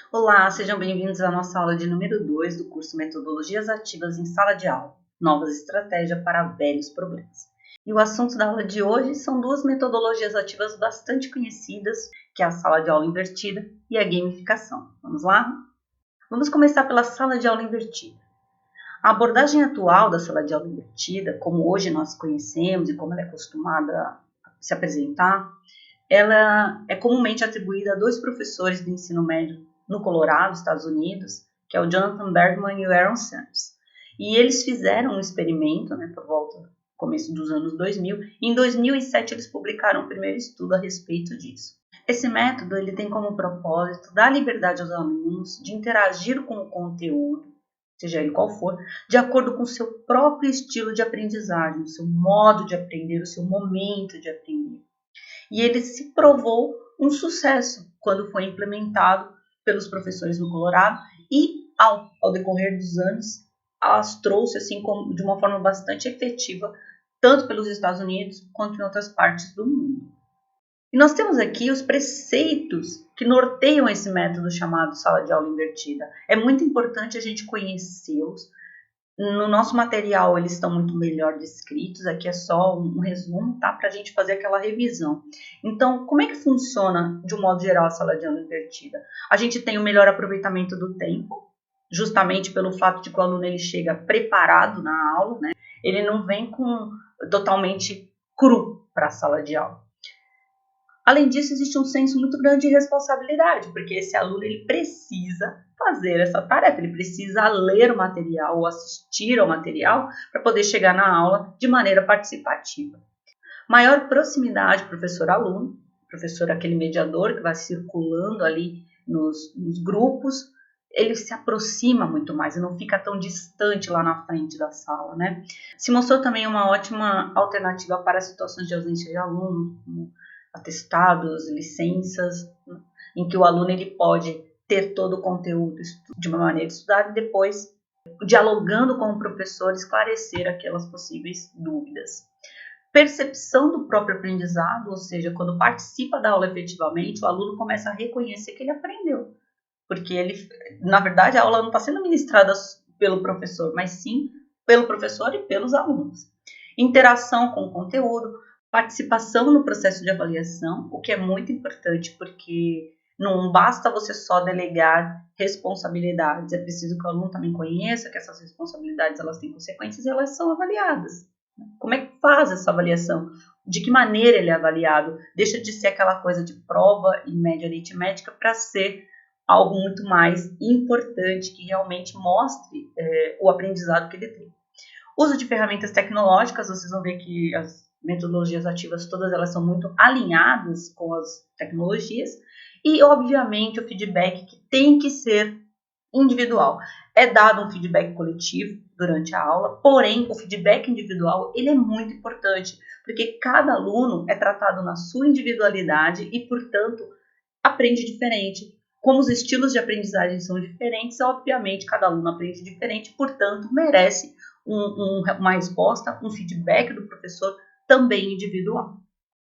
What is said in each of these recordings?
Olá, sejam bem-vindos à nossa aula de número 2 do curso Metodologias Ativas em Sala de Aula, Novas Estratégias para Velhos Problemas. E o assunto da aula de hoje são duas metodologias ativas bastante conhecidas, que é a sala de aula invertida e a gamificação. Vamos lá? Vamos começar pela sala de aula invertida. A abordagem atual da sala de aula invertida, como hoje nós conhecemos e como ela é acostumada a se apresentar, ela é comumente atribuída a dois professores do ensino médio no Colorado, Estados Unidos, que é o Jonathan Bergman e o Aaron Sams. E eles fizeram um experimento, por volta do começo dos anos 2000, e em 2007 eles publicaram o primeiro estudo a respeito disso. Esse método ele tem como propósito dar liberdade aos alunos de interagir com o conteúdo, seja ele qual for, de acordo com o seu próprio estilo de aprendizagem, o seu modo de aprender, o seu momento de aprender. E ele se provou um sucesso quando foi implementado pelos professores no Colorado e, ao decorrer dos anos, as trouxe assim de uma forma bastante efetiva, tanto pelos Estados Unidos quanto em outras partes do mundo. E nós temos aqui os preceitos que norteiam esse método chamado sala de aula invertida. É muito importante a gente conhecê-los. No nosso material eles estão muito melhor descritos, aqui é só um resumo, tá? Para a gente fazer aquela revisão. Então, como é que funciona, de um modo geral, a sala de aula invertida? A gente tem o melhor aproveitamento do tempo, justamente pelo fato de que o aluno ele chega preparado na aula, Ele não vem totalmente cru para a sala de aula. Além disso, existe um senso muito grande de responsabilidade, porque esse aluno ele precisa fazer essa tarefa, ele precisa ler o material ou assistir ao material para poder chegar na aula de maneira participativa. Maior proximidade professor-aluno, professor aquele mediador que vai circulando ali nos grupos, ele se aproxima muito mais e não fica tão distante lá na frente da sala, Se mostrou também uma ótima alternativa para situações de ausência de aluno, como atestados, licenças, em que o aluno ele pode ter todo o conteúdo de uma maneira estudada e depois, dialogando com o professor, esclarecer aquelas possíveis dúvidas. Percepção do próprio aprendizado, ou seja, quando participa da aula efetivamente, o aluno começa a reconhecer que ele aprendeu, porque na verdade, a aula não está sendo ministrada pelo professor, mas sim pelo professor e pelos alunos. Interação com o conteúdo, participação no processo de avaliação, o que é muito importante, porque não basta você só delegar responsabilidades, é preciso que o aluno também conheça que essas responsabilidades elas têm consequências e elas são avaliadas. Como é que faz essa avaliação? De que maneira ele é avaliado? Deixa de ser aquela coisa de prova e média aritmética para ser algo muito mais importante, que realmente mostre o aprendizado que ele tem. Uso de ferramentas tecnológicas, vocês vão ver que as metodologias ativas, todas elas são muito alinhadas com as tecnologias. E, obviamente, o feedback que tem que ser individual. É dado um feedback coletivo durante a aula, porém, o feedback individual ele é muito importante, porque cada aluno é tratado na sua individualidade e, portanto, aprende diferente. Como os estilos de aprendizagem são diferentes, obviamente, cada aluno aprende diferente, portanto, merece uma resposta, um feedback do professor também individual.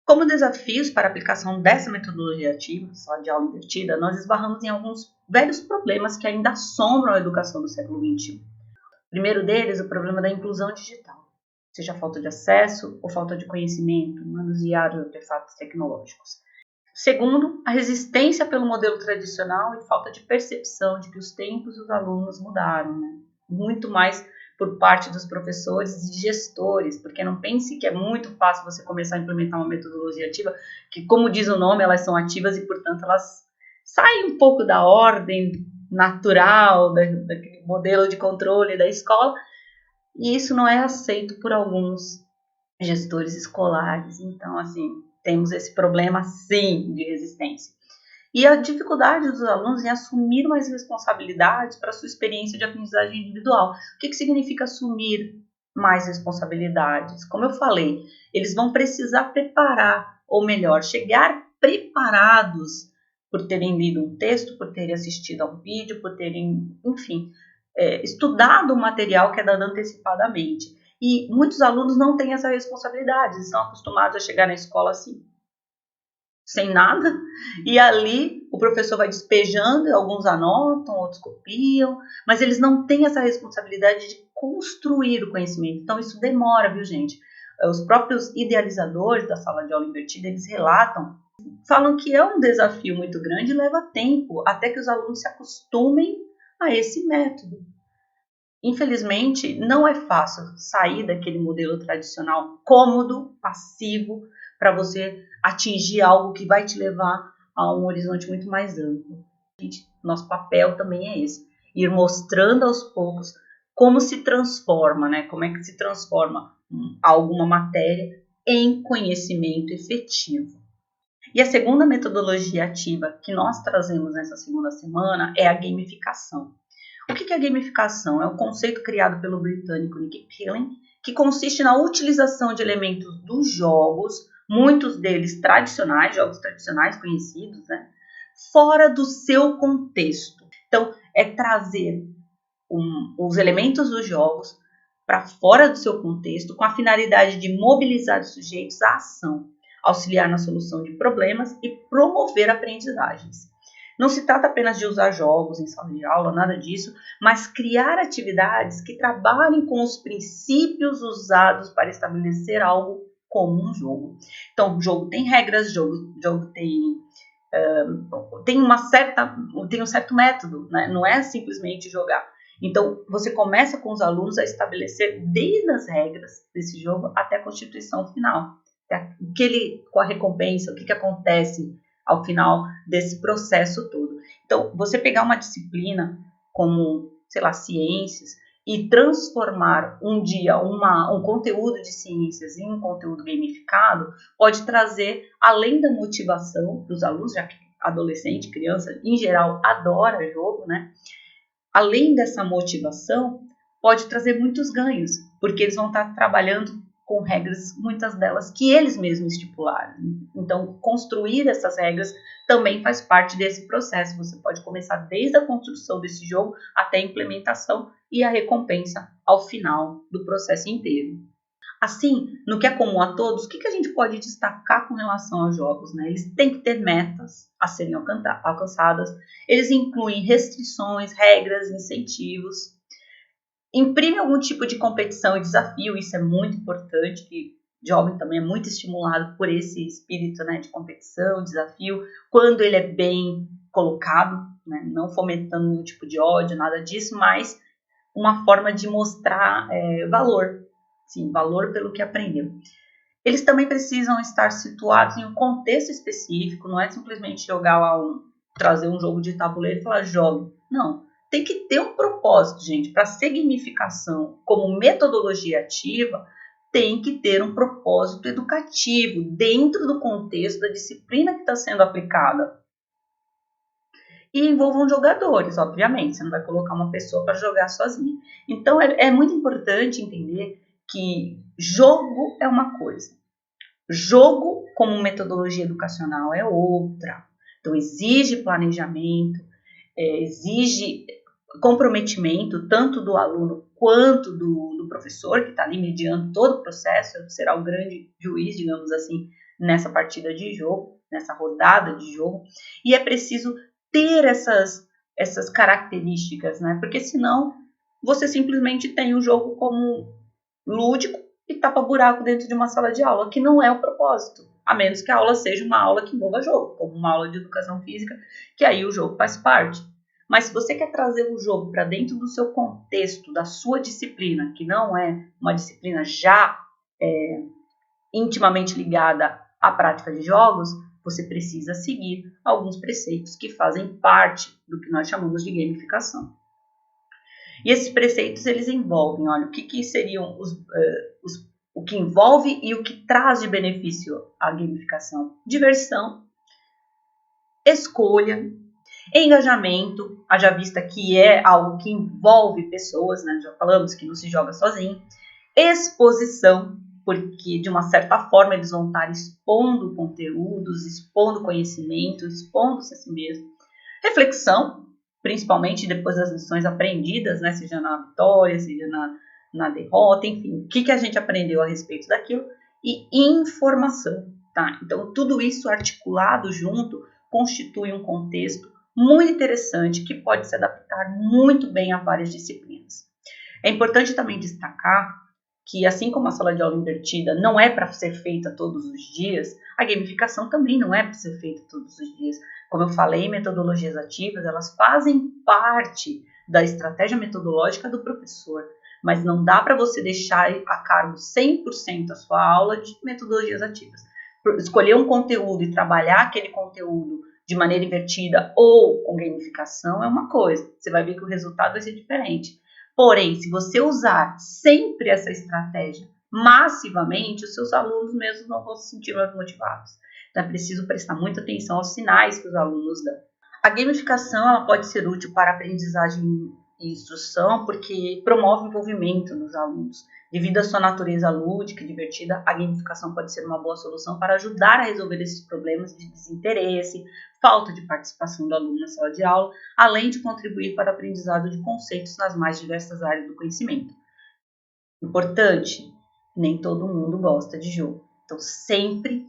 Como desafios para a aplicação dessa metodologia ativa, sala de aula invertida, nós esbarramos em alguns velhos problemas que ainda assombram a educação do século XXI. O primeiro deles é o problema da inclusão digital, seja falta de acesso ou falta de conhecimento, manusear os artefatos tecnológicos. Segundo, a resistência pelo modelo tradicional e falta de percepção de que os tempos e os alunos mudaram, Muito mais por parte dos professores e gestores, porque não pense que é muito fácil você começar a implementar uma metodologia ativa, que, como diz o nome, elas são ativas e, portanto, elas saem um pouco da ordem natural, daquele modelo de controle da escola, e isso não é aceito por alguns gestores escolares. Então, temos esse problema, sim, de resistência. E a dificuldade dos alunos em assumir mais responsabilidades para a sua experiência de aprendizagem individual. O que significa assumir mais responsabilidades? Como eu falei, eles vão precisar preparar, ou melhor, chegar preparados por terem lido um texto, por terem assistido a um vídeo, por terem, estudado o material que é dado antecipadamente. E muitos alunos não têm essa responsabilidade, eles estão acostumados a chegar na escola assim, sem nada, e ali o professor vai despejando e alguns anotam, outros copiam, mas eles não têm essa responsabilidade de construir o conhecimento. Então isso demora, viu, gente? Os próprios idealizadores da sala de aula invertida, eles relatam, falam que é um desafio muito grande e leva tempo até que os alunos se acostumem a esse método. Infelizmente, não é fácil sair daquele modelo tradicional cômodo, passivo, para você atingir algo que vai te levar a um horizonte muito mais amplo. Nosso papel também é esse, ir mostrando aos poucos como se transforma, né? Como é que se transforma alguma matéria em conhecimento efetivo. E a segunda metodologia ativa que nós trazemos nessa segunda semana é a gamificação. O que é a gamificação? É um conceito criado pelo britânico Nick Pilling, que consiste na utilização de elementos dos jogos, muitos deles tradicionais, jogos tradicionais conhecidos, né, fora do seu contexto. Então, é trazer os elementos dos jogos para fora do seu contexto, com a finalidade de mobilizar os sujeitos à ação, auxiliar na solução de problemas e promover aprendizagens. Não se trata apenas de usar jogos em sala de aula, nada disso, mas criar atividades que trabalhem com os princípios usados para estabelecer algo como um jogo. Então, o jogo tem regras, o jogo tem um certo método, né? Não é simplesmente jogar. Então, você começa com os alunos a estabelecer desde as regras desse jogo até a constituição final. Com a recompensa, o que acontece ao final desse processo todo. Então, você pegar uma disciplina como, sei lá, ciências e transformar um dia um conteúdo de ciências em um conteúdo gamificado pode trazer, além da motivação para os alunos, já que adolescente, criança, em geral, adora jogo, né? Além dessa motivação, pode trazer muitos ganhos, porque eles vão estar trabalhando com regras, muitas delas que eles mesmos estipularam. Então, construir essas regras também faz parte desse processo. Você pode começar desde a construção desse jogo até a implementação e a recompensa ao final do processo inteiro. Assim, no que é comum a todos, o que a gente pode destacar com relação aos jogos, né? Eles têm que ter metas a serem alcançadas, eles incluem restrições, regras, incentivos, imprime algum tipo de competição e desafio, isso é muito importante, que jovem também é muito estimulado por esse espírito, né, de competição, desafio, quando ele é bem colocado, né, não fomentando nenhum tipo de ódio, nada disso, mas uma forma de mostrar valor, sim, valor pelo que aprendeu. Eles também precisam estar situados em um contexto específico, não é simplesmente trazer um jogo de tabuleiro e falar jogue, não. Tem que ter um propósito, gente. Para ser gamificação como metodologia ativa, tem que ter um propósito educativo dentro do contexto da disciplina que está sendo aplicada. E envolvam jogadores, obviamente. Você não vai colocar uma pessoa para jogar sozinha. Então, é muito importante entender que jogo é uma coisa. Jogo como metodologia educacional é outra. Então, exige planejamento, exige comprometimento tanto do aluno quanto do professor, que está ali mediando todo o processo, será o grande juiz, digamos assim, nessa partida de jogo, nessa rodada de jogo, e é preciso ter essas características, né? Porque senão você simplesmente tem o jogo como lúdico e tapa buraco dentro de uma sala de aula, que não é o propósito, a menos que a aula seja uma aula que envolva jogo, como uma aula de educação física, que aí o jogo faz parte. Mas se você quer trazer o jogo para dentro do seu contexto, da sua disciplina, que não é uma disciplina já intimamente ligada à prática de jogos, você precisa seguir alguns preceitos que fazem parte do que nós chamamos de gamificação. E esses preceitos, eles envolvem, olha, o que seriam o que envolve e o que traz de benefício a gamificação? Diversão, escolha, engajamento, haja vista que é algo que envolve pessoas, né? Já falamos que não se joga sozinho. Exposição, porque de uma certa forma eles vão estar expondo conteúdos, expondo conhecimento, expondo-se a si mesmo. Reflexão, principalmente depois das lições aprendidas, né? Seja na vitória, seja na derrota, enfim, o que a gente aprendeu a respeito daquilo. E informação, tá? Então, tudo isso articulado junto constitui um contexto muito interessante que pode se adaptar muito bem a várias disciplinas. É importante também destacar que, assim como a sala de aula invertida não é para ser feita todos os dias, a gamificação também não é para ser feita todos os dias. Como eu falei, metodologias ativas, elas fazem parte da estratégia metodológica do professor, mas não dá para você deixar a cargo 100% a sua aula de metodologias ativas. Escolher um conteúdo e trabalhar aquele conteúdo de maneira invertida ou com gamificação é uma coisa, você vai ver que o resultado vai ser diferente. Porém, se você usar sempre essa estratégia massivamente, os seus alunos mesmos não vão se sentir mais motivados. Então, é preciso prestar muita atenção aos sinais que os alunos dão. A gamificação ela pode ser útil para aprendizagem e instrução porque promove o envolvimento nos alunos. Devido à sua natureza lúdica e divertida, a gamificação pode ser uma boa solução para ajudar a resolver esses problemas de desinteresse, falta de participação do aluno na sala de aula, além de contribuir para o aprendizado de conceitos nas mais diversas áreas do conhecimento. Importante, nem todo mundo gosta de jogo. Então, sempre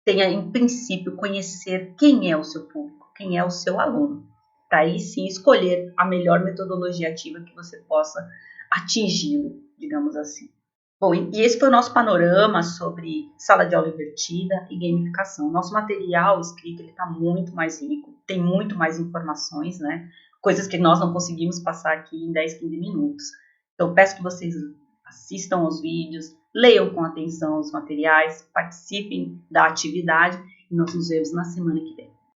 tenha em princípio conhecer quem é o seu público, quem é o seu aluno, para aí sim escolher a melhor metodologia ativa que você possa atingi-lo, digamos assim. Bom, e esse foi o nosso panorama sobre sala de aula invertida e gamificação. Nosso material escrito está muito mais rico, tem muito mais informações, né? Coisas que nós não conseguimos passar aqui em 10, 15 minutos. Então, peço que vocês assistam aos vídeos, leiam com atenção os materiais, participem da atividade e nós nos vemos na semana que vem.